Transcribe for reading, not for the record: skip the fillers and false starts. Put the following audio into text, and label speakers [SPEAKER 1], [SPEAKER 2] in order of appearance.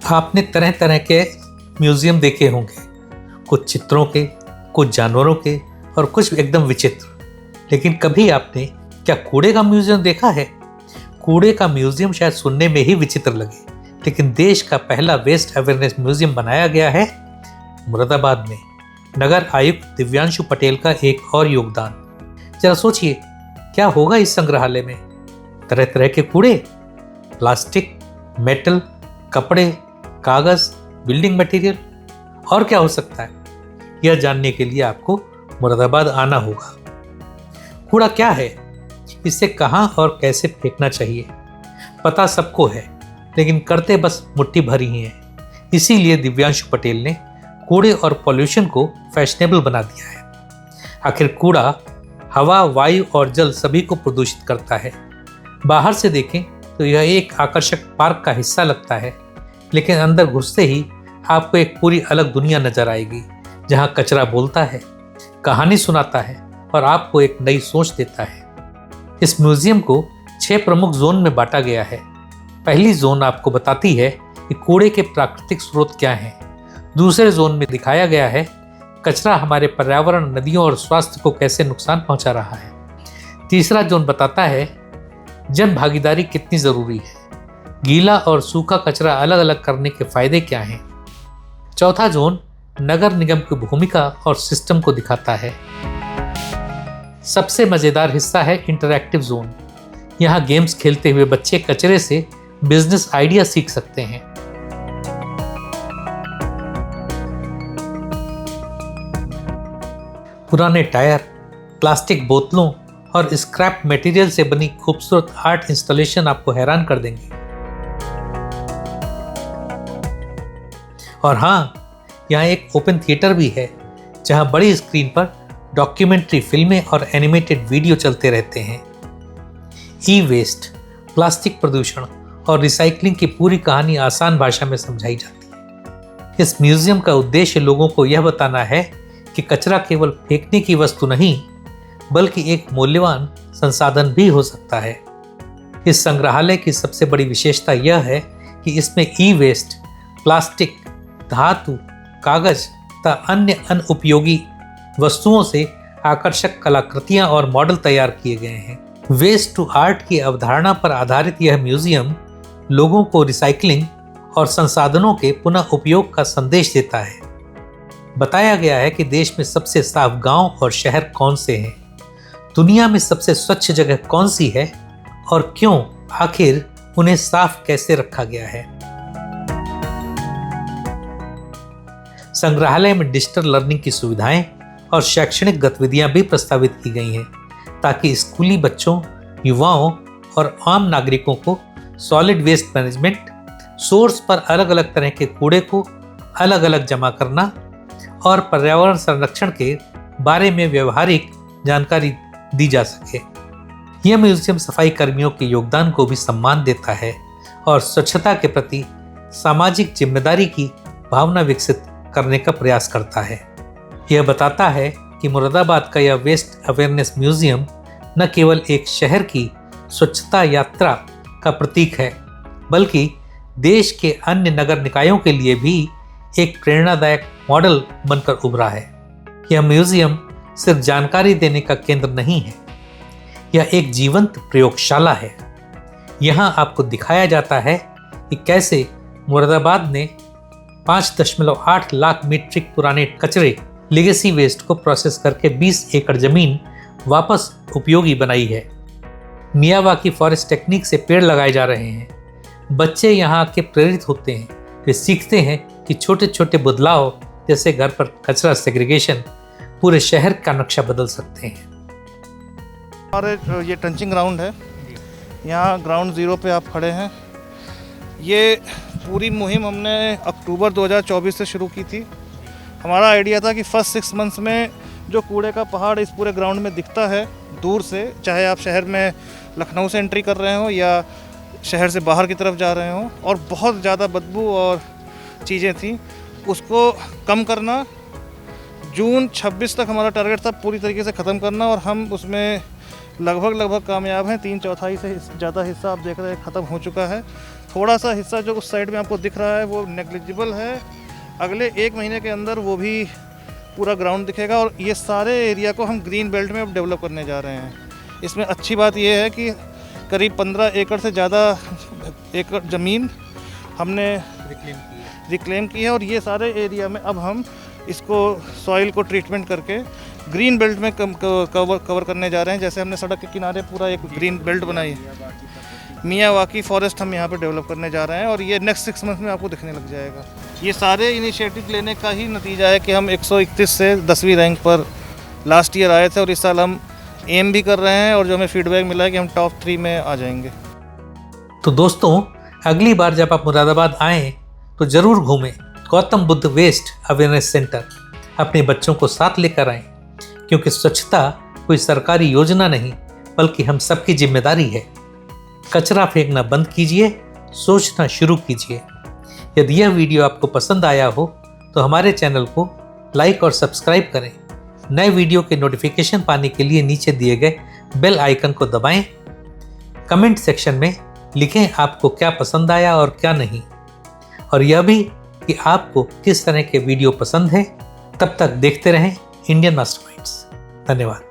[SPEAKER 1] आपने तरह तरह के म्यूजियम देखे होंगे, कुछ चित्रों के, कुछ जानवरों के और कुछ एकदम विचित्र। लेकिन कभी आपने क्या कूड़े का म्यूजियम देखा है? कूड़े का म्यूजियम शायद सुनने में ही विचित्र लगे, लेकिन देश का पहला वेस्ट अवेयरनेस म्यूजियम बनाया गया है मुरादाबाद में। नगर आयुक्त दिव्यांशु पटेल का एक और योगदान। जरा सोचिए, क्या होगा इस संग्रहालय में? तरह तरह के कूड़े, प्लास्टिक, मेटल, कपड़े, कागज, बिल्डिंग मटेरियल, और क्या हो सकता है? यह जानने के लिए आपको मुरादाबाद आना होगा। कूड़ा क्या है, इसे कहाँ और कैसे फेंकना चाहिए, पता सबको है, लेकिन करते बस मुट्ठी भर ही है। इसीलिए दिव्यांशु पटेल ने कूड़े और पॉल्यूशन को फैशनेबल बना दिया है। आखिर कूड़ा हवा, वायु और जल सभी को प्रदूषित करता है। बाहर से देखें तो यह एक आकर्षक पार्क का हिस्सा लगता है, लेकिन अंदर घुसते ही आपको एक पूरी अलग दुनिया नजर आएगी, जहाँ कचरा बोलता है, कहानी सुनाता है और आपको एक नई सोच देता है। इस म्यूजियम को 6 प्रमुख जोन में बांटा गया है। पहली जोन आपको बताती है कि कूड़े के प्राकृतिक स्रोत क्या हैं। दूसरे जोन में दिखाया गया है कचरा हमारे पर्यावरण, नदियों और स्वास्थ्य को कैसे नुकसान पहुंचा रहा है। तीसरा जोन बताता है जन भागीदारी कितनी जरूरी है, गीला और सूखा कचरा अलग अलग करने के फायदे क्या हैं। चौथा जोन नगर निगम की भूमिका और सिस्टम को दिखाता है। सबसे मजेदार हिस्सा है इंटरैक्टिव जोन। यहाँ गेम्स खेलते हुए बच्चे कचरे से बिजनेस आइडिया सीख सकते हैं। पुराने टायर, प्लास्टिक बोतलों और स्क्रैप मटेरियल से बनी खूबसूरत आर्ट इंस्टॉलेशन आपको हैरान कर देंगे। और हाँ, यहाँ एक ओपन थिएटर भी है, जहाँ बड़ी स्क्रीन पर डॉक्यूमेंट्री फिल्में और एनिमेटेड वीडियो चलते रहते हैं। ई वेस्ट, प्लास्टिक प्रदूषण और रिसाइकलिंग की पूरी कहानी आसान भाषा में समझाई जाती है। इस म्यूजियम का उद्देश्य लोगों को यह बताना है कि कचरा केवल फेंकने की वस्तु नहीं, बल्कि एक मूल्यवान संसाधन भी हो सकता है। इस संग्रहालय की सबसे बड़ी विशेषता यह है कि इसमें ई वेस्ट, प्लास्टिक, धातु, कागज तथा अन्य अनुपयोगी वस्तुओं से आकर्षक कलाकृतियां और मॉडल तैयार किए गए हैं। वेस्ट टू आर्ट की अवधारणा पर आधारित यह म्यूजियम लोगों को रिसाइकलिंग और संसाधनों के पुनः उपयोग का संदेश देता है। बताया गया है कि देश में सबसे साफ गांव और शहर कौन से हैं, दुनिया में सबसे स्वच्छ जगह कौन सी है और क्यों, आखिर उन्हें साफ कैसे रखा गया है। संग्रहालय में डिजिटल लर्निंग की सुविधाएं और शैक्षणिक गतिविधियां भी प्रस्तावित की गई हैं, ताकि स्कूली बच्चों, युवाओं और आम नागरिकों को सॉलिड वेस्ट मैनेजमेंट, सोर्स पर अलग अलग तरह के कूड़े को अलग अलग जमा करना और पर्यावरण संरक्षण के बारे में व्यवहारिक जानकारी दी जा सके। यह म्यूजियम सफाई कर्मियों के योगदान को भी सम्मान देता है और स्वच्छता के प्रति सामाजिक जिम्मेदारी की भावना विकसित करने का प्रयास करता है। यह बताता है कि मुरादाबाद का यह वेस्ट अवेयरनेस म्यूजियम न केवल एक शहर की स्वच्छता यात्रा का प्रतीक है, बल्कि देश के अन्य नगर निकायों के लिए भी एक प्रेरणादायक मॉडल बनकर उभरा है। यह म्यूजियम सिर्फ जानकारी देने का केंद्र नहीं है, यह एक जीवंत प्रयोगशाला है। यहाँ आपको दिखाया जाता है कि कैसे मुरादाबाद ने 5.8 लाख मीट्रिक पुराने कचरे, लेगेसी वेस्ट को प्रोसेस करके 20 एकड़ जमीन वापस उपयोगी बनाई है। मियावाकी फॉरेस्ट टेक्निक से पेड़ लगाए जा रहे हैं। बच्चे यहाँ आके प्रेरित होते हैं, वे सीखते हैं कि छोटे छोटे बदलाव जैसे घर पर कचरा सेग्रीगेशन पूरे शहर का नक्शा बदल सकते हैं।
[SPEAKER 2] और ये टंचिंग ग्राउंड है, यहाँ ग्राउंड ज़ीरो पे आप खड़े हैं। ये पूरी मुहिम हमने अक्टूबर 2024 से शुरू की थी। हमारा आइडिया था कि फर्स्ट 6 मंथ्स में जो कूड़े का पहाड़ इस पूरे ग्राउंड में दिखता है दूर से, चाहे आप शहर में लखनऊ से एंट्री कर रहे हो या शहर से बाहर की तरफ जा रहे हो, और बहुत ज़्यादा बदबू और चीज़ें थी, उसको कम करना। जून 26 तक हमारा टारगेट था पूरी तरीके से ख़त्म करना, और हम उसमें लगभग कामयाब हैं। 3/4 से ज़्यादा हिस्सा आप देख रहे हैं ख़त्म हो चुका है। थोड़ा सा हिस्सा जो उस साइड में आपको दिख रहा है वो नेग्लिजिबल है। अगले 1 महीने के अंदर वो भी पूरा ग्राउंड दिखेगा और ये सारे एरिया को हम ग्रीन बेल्ट में अब डेवलप करने जा रहे हैं। इसमें अच्छी बात ये है कि करीब 15 एकड़ से ज़्यादा एकड़ ज़मीन हमने रिक्लेम की है और ये सारे एरिया में अब हम इसको सॉइल को ट्रीटमेंट करके ग्रीन बेल्ट में कवर करने जा रहे हैं। जैसे हमने सड़क के किनारे पूरा एक ग्रीन बेल्ट बनाई है, मियावाकी फॉरेस्ट हम यहाँ पे डेवलप करने जा रहे हैं और ये नेक्स्ट 6 मंथ में आपको दिखने लग जाएगा। ये सारे इनिशिएटिव लेने का ही नतीजा है कि हम 131 से 10वीं रैंक पर लास्ट ईयर आए थे और इस साल हम एम भी कर रहे हैं और जो हमें फीडबैक मिला है कि हम टॉप 3 में आ जाएंगे।
[SPEAKER 1] तो दोस्तों, अगली बार जब आप मुरादाबाद आएँ तो ज़रूर घूमें Gautam Buddha waste awareness centre. अपने बच्चों को साथ लेकर आएँ, क्योंकि स्वच्छता कोई सरकारी योजना नहीं बल्कि हम सबकी जिम्मेदारी है। कचरा फेंकना बंद कीजिए, सोचना शुरू कीजिए। यदि यह वीडियो आपको पसंद आया हो तो हमारे चैनल को लाइक और सब्सक्राइब करें। नए वीडियो के नोटिफिकेशन पाने के लिए नीचे दिए गए बेल आइकन को दबाएं। कमेंट सेक्शन में लिखें आपको क्या पसंद आया और क्या नहीं, और यह भी कि आपको किस तरह के वीडियो पसंद है। तब तक देखते रहें इंडियन मास्टरमाइंड्स। धन्यवाद।